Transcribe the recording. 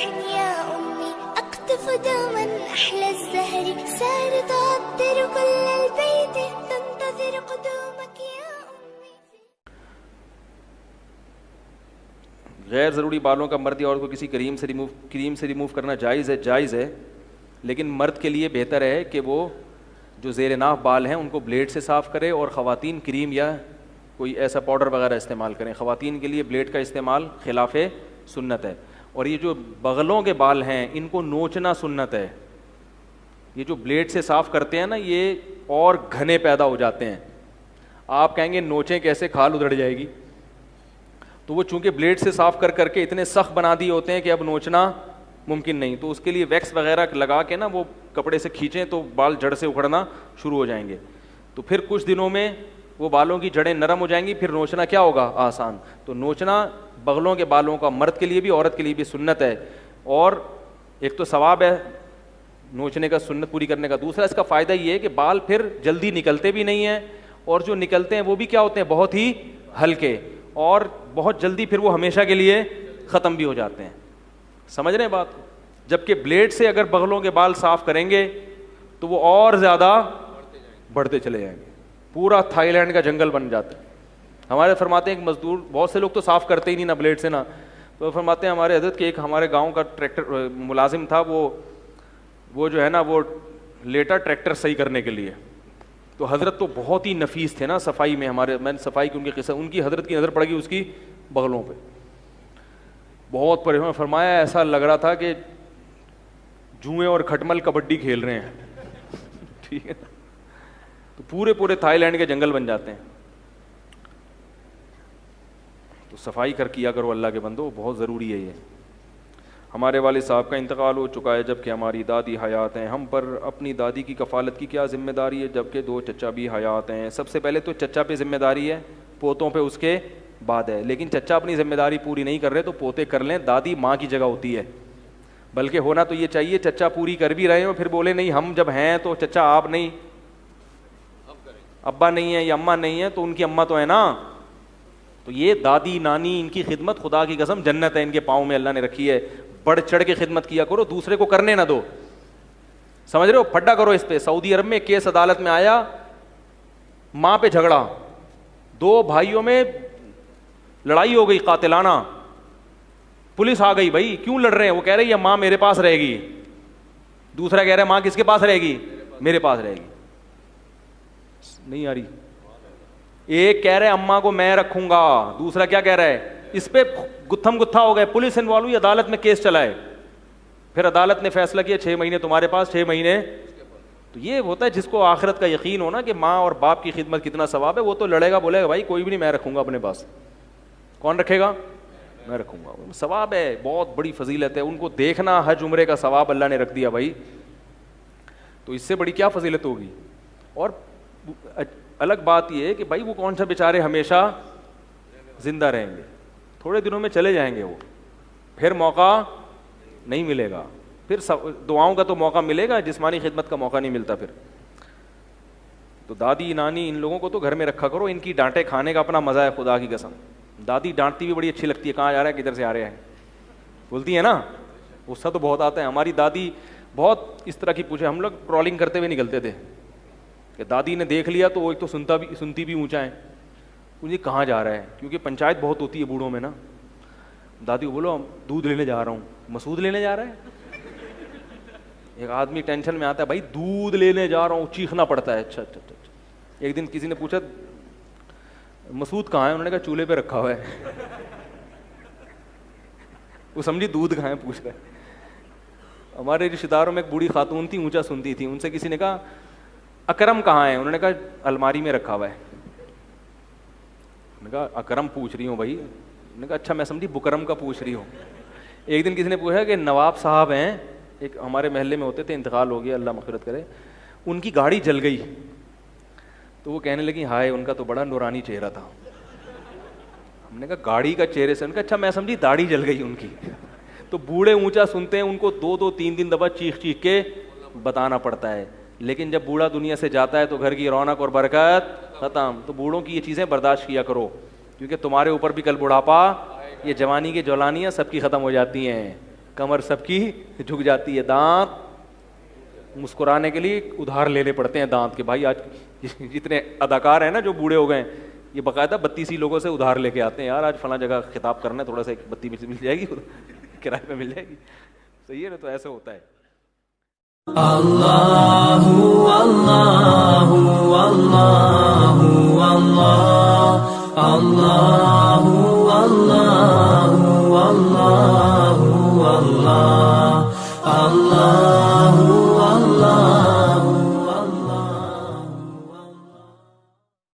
يا أمي أقطف دوما أحلى الزهر سارت أعطر كل البيت تنتظر قدومك يا أمي. غیر ضروری بالوں کا مرد یا عورت کو کسی کریم سے ریموو کرنا جائز ہے لیکن مرد کے لیے بہتر ہے کہ وہ جو زیر ناف بال ہیں ان کو بلیڈ سے صاف کرے اور خواتین کریم یا کوئی ایسا پاؤڈر وغیرہ استعمال کریں. خواتین کے لیے بلیڈ کا استعمال خلاف سنت ہے. اور یہ جو بغلوں کے بال ہیں ان کو نوچنا سنت ہے. یہ جو بلیڈ سے صاف کرتے ہیں نا یہ اور گھنے پیدا ہو جاتے ہیں. آپ کہیں گے نوچیں کیسے, کھال ادھڑ جائے گی. تو وہ چونکہ بلیڈ سے صاف کر کے اتنے سخت بنا دیے ہوتے ہیں کہ اب نوچنا ممکن نہیں. تو اس کے لیے ویکس وغیرہ لگا کے نا وہ کپڑے سے کھینچیں تو بال جڑ سے اکھڑنا شروع ہو جائیں گے. تو پھر کچھ دنوں میں وہ بالوں کی جڑیں نرم ہو جائیں گی, پھر نوچنا کیا ہوگا, آسان. تو نوچنا بغلوں کے بالوں کا مرد کے لیے بھی عورت کے لیے بھی سنت ہے. اور ایک تو ثواب ہے نوچنے کا, سنت پوری کرنے کا. دوسرا اس کا فائدہ یہ ہے کہ بال پھر جلدی نکلتے بھی نہیں ہیں, اور جو نکلتے ہیں وہ بھی کیا ہوتے ہیں, بہت ہی ہلکے, اور بہت جلدی پھر وہ ہمیشہ کے لیے ختم بھی ہو جاتے ہیں. سمجھ رہے ہیں بات کو. جبکہ بلیڈ سے اگر بغلوں کے بال صاف کریں گے تو وہ اور زیادہ بڑھتے چلے جائیں گے, پورا تھائی لینڈ کا جنگل بن جاتا ہے. ہمارے فرماتے ہیں ایک مزدور, بہت سے لوگ تو صاف کرتے ہی نہیں نا بلیڈ سے نا, تو فرماتے ہیں ہمارے حضرت کے ایک ہمارے گاؤں کا ٹریکٹر ملازم تھا, وہ جو ہے نا وہ لیٹا ٹریکٹر صحیح کرنے کے لیے. تو حضرت تو بہت ہی نفیس تھے نا صفائی میں, میں نے صفائی کی ان کی قصہ, ان کی حضرت کی نظر پڑ گئی اس کی بغلوں پہ, بہت پریشان. فرمایا ایسا لگ رہا تھا کہ جوئیں اور کھٹمل کبڈی کھیل رہے ہیں. ٹھیک ہے, تو پورے تھائی لینڈ کے جنگل بن جاتے ہیں. تو صفائی کیا کرو اللہ کے بندو, بہت ضروری ہے یہ. ہمارے والد صاحب کا انتقال ہو چکا ہے جبکہ ہماری دادی حیات ہیں. ہم پر اپنی دادی کی کفالت کی کیا ذمہ داری ہے جبکہ 2 چچا بھی حیات ہیں؟ سب سے پہلے تو چچا پہ ذمہ داری ہے, پوتوں پہ اس کے بعد ہے. لیکن چچا اپنی ذمہ داری پوری نہیں کر رہے تو پوتے کر لیں, دادی ماں کی جگہ ہوتی ہے. بلکہ ہونا تو یہ چاہیے چچا پوری کر بھی رہے ہو پھر بولے نہیں ہم جب ہیں تو چچا آپ نہیں, ابا نہیں ہے یا اماں نہیں ہے تو ان کی اماں تو ہے نا. تو یہ دادی نانی ان کی خدمت خدا کی قسم جنت ہے ان کے پاؤں میں اللہ نے رکھی ہے. بڑھ چڑھ کے خدمت کیا کرو, دوسرے کو کرنے نہ دو. سمجھ رہے ہو, پھڈا کرو اس پہ. سعودی عرب میں کیس عدالت میں آیا, ماں پہ جھگڑا, 2 بھائیوں میں لڑائی ہو گئی قاتلانہ. پولیس آ گئی, بھائی کیوں لڑ رہے ہیں؟ وہ کہہ رہے یہ ماں میرے پاس رہے گی. دوسرا کہہ رہا ہے ماں کس کے پاس رہے گی؟ میرے پاس رہے گی. نہیں آ رہی. ایک کہہ رہے اماں کو میں رکھوں گا, دوسرا کیا کہہ رہا ہے؟ اس پہ گتھم گتھا ہو گئے, پولیس انوالو ہوئی, عدالت میں کیس چلائے. پھر عدالت نے فیصلہ کیا 6 مہینے تمہارے پاس, 6 مہینے. تو یہ ہوتا ہے جس کو آخرت کا یقین ہونا کہ ماں اور باپ کی خدمت کتنا ثواب ہے, وہ تو لڑے گا, بولے گا بھائی کوئی بھی نہیں, میں رکھوں گا اپنے پاس. کون رکھے گا؟ میں رکھوں گا. ثواب ہے, بہت بڑی فضیلت ہے. ان کو دیکھنا حج عمرے کا ثواب اللہ نے رکھ دیا بھائی, تو اس سے بڑی کیا فضیلت ہوگی. اور الگ بات یہ ہے کہ بھائی وہ کون سا بیچارے ہمیشہ زندہ رہیں گے, تھوڑے دنوں میں چلے جائیں گے وہ, پھر موقع نہیں ملے گا. پھر دعاؤں کا تو موقع ملے گا, جسمانی خدمت کا موقع نہیں ملتا پھر. تو دادی نانی ان لوگوں کو تو گھر میں رکھا کرو, ان کی ڈانٹے کھانے کا اپنا مزہ ہے خدا کی قسم. دادی ڈانٹتی بھی بڑی اچھی لگتی ہے, کہاں جا رہا ہے کدھر سے آ رہے ہیں بولتی ہے نا, غصہ تو بہت آتا ہے. ہماری دادی بہت اس طرح کی پوچھے, ہم لوگ ٹرالنگ کرتے ہوئے نکلتے تھے کہ دادی نے دیکھ لیا تو وہ ایک تو سنتی بھی اونچا ہے, مجھے کہاں جا رہا ہے, کیونکہ پنچایت بہت ہوتی ہے بوڑھوں میں نا. دادی کو بولو دودھ لینے جا رہا ہوں, مسعود لینے جا رہا ہے. ایک آدمی ٹینشن میں آتا ہے, بھائی دودھ لینے جا رہا ہوں, چیخنا پڑتا ہے. اچھا. ایک دن کسی نے پوچھا مسعود کہاں ہے, انہوں نے کہا چولہے پہ رکھا ہوا ہے. وہ سمجھی دودھ کہاں ہے پوچھ رہا ہے. ہمارے رشتے داروں میں ایک بوڑھی خاتون تھی, اونچا سنتی تھی, ان سے کسی نے کہا اکرم کہاں ہے, انہوں نے کہا الماری میں رکھا ہوا ہے. نے کہا اکرم پوچھ رہی ہوں بھائی. نے کہا اچھا میں سمجھی بکرم کا پوچھ رہی ہوں. ایک دن کسی نے پوچھا کہ نواب صاحب ہیں, ایک ہمارے محلے میں ہوتے تھے, انتقال ہو گیا اللہ مغفرت کرے, ان کی گاڑی جل گئی. تو وہ کہنے لگی ہائے ان کا تو بڑا نورانی چہرہ تھا. ہم نے کہا گاڑی کا چہرے سے, ان کا اچھا میں سمجھی داڑھی جل گئی ان کی. تو بوڑھے اونچا سنتے ہیں, ان کو 2-3 دفعہ چیخ کے بتانا پڑتا ہے. لیکن جب بوڑھا دنیا سے جاتا ہے تو گھر کی رونق اور برکت ختم. تو بوڑھوں کی یہ چیزیں برداشت کیا کرو, کیونکہ تمہارے اوپر بھی کل بڑھاپا, یہ جوانی کی جولانیاں سب کی ختم ہو جاتی ہیں. کمر سب کی جھک جاتی ہے, دانت مسکرانے کے لیے ادھار لینے پڑتے ہیں دانت کے. بھائی آج جتنے اداکار ہیں نا جو بوڑھے ہو گئے ہیں, یہ باقاعدہ 32 لوگوں سے ادھار لے کے آتے ہیں, یار آج فلاں جگہ خطاب کرنا ہے, تھوڑا سا 32 مل جائے گی, کرائے پہ مل جائے گی. صحیح ہے نا, تو ایسا ہوتا ہے. اللہ اللہ اللہ اللہ اللہ